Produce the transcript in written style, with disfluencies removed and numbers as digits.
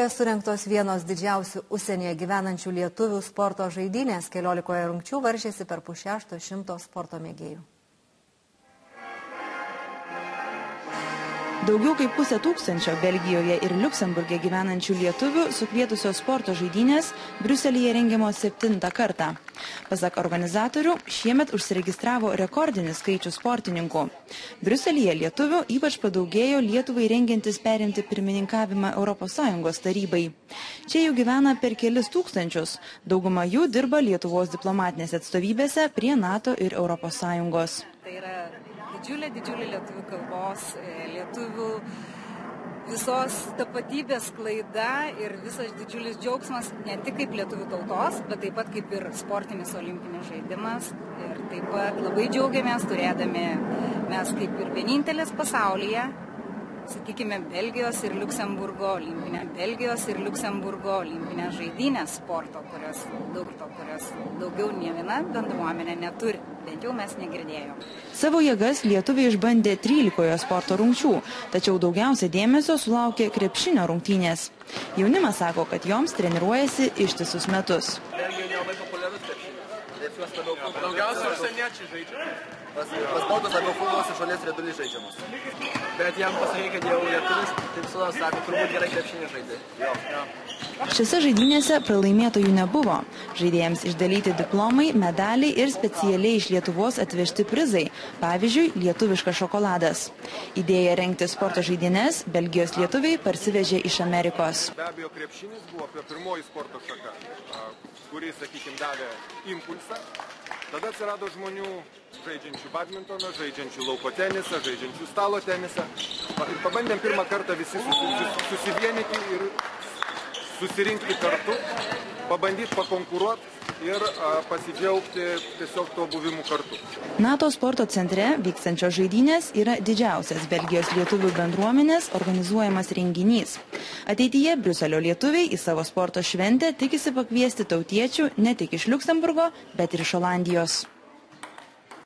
Belgijoje surengtos vienos didžiausių užsienyje gyvenančių lietuvių sporto žaidynės. 14 rungčių varžėsi per 500 sporto mėgėjų. Daugiau kaip 500 Belgijoje ir Liuksemburge gyvenančių lietuvių sukvietusios sporto žaidynės Briuselyje rengiamos 7. kartą. Pasak organizatorių, šiemet užsiregistravo rekordinis skaičius sportininkų. Briuselyje lietuvių ypač padaugėjo Lietuvai rengiantis perimti pirmininkavimą ES tarybai. Čia jų gyvena per kelis tūkstančius, dauguma jų dirba Lietuvos diplomatinėse atstovybėse prie NATO ir ES. Tai yra didžiulė lietuvių kalbos, lietuvių visos tapatybės klaida ir visas didžiulis džiaugsmas ne tik kaip lietuvių tautos, bet taip pat kaip ir sportinis olimpinis žaidimas. Ir taip pat labai džiaugiamės turėdami mes kaip ir vienintelės pasaulyje, sakykime, Belgijos ir Liuksemburgo olimpinės žaidynės sporto, kurios daugiau nė viena bendruomenė neturi, bent jau mes negirdėjom. Savo jėgas lietuviai išbandė 13 sporto rungčių, tačiau daugiausia dėmesio sulaukė krepšinio rungtynės. Jaunimas sako, kad joms treniruojasi ištisus metus. Belgijoje nelabai populiarus krepšinis. Daugiausia užsieniečiai žaidžia. Pas tautas labiau futbolas ir šalies riedulys žaidžiamas. Bet jam pasakė, kad jau lietuvis, taip sudas sako, turbūt gerai krepšinį žaidė. Šiose žaidynėse pralaimėtojų nebuvo. Žaidėjams išdalyti diplomai, medaliai ir specialiai iš Lietuvos atvežti prizai, pavyzdžiui, lietuviškas šokoladas. Idėja rengti sporto žaidynės Belgijos lietuviai parsivežė iš Amerikos. Be abejo, krepšinis buvo pirmoji sporto šaka, kuris, sakykime, davė impulsą. Tada atsirado žmonių žaidžiančių badmintoną, žaidžiančių lauko tenisą, žaidžiančių stalo tenisą. Ir pabandėm pirmą kartą visi susivienyti ir susirinkti kartu, pabandyti pakonkuruoti ir pasidžiaugti tiesiog tuo buvimu kartu. NATO sporto centre vykstančios žaidynės yra didžiausias Belgijos lietuvių bendruomenės organizuojamas renginys. Ateityje Briuselio lietuviai į savo sporto šventę tikisi pakviesti tautiečių ne tik iš Liuksemburgo, bet ir iš Olandijos.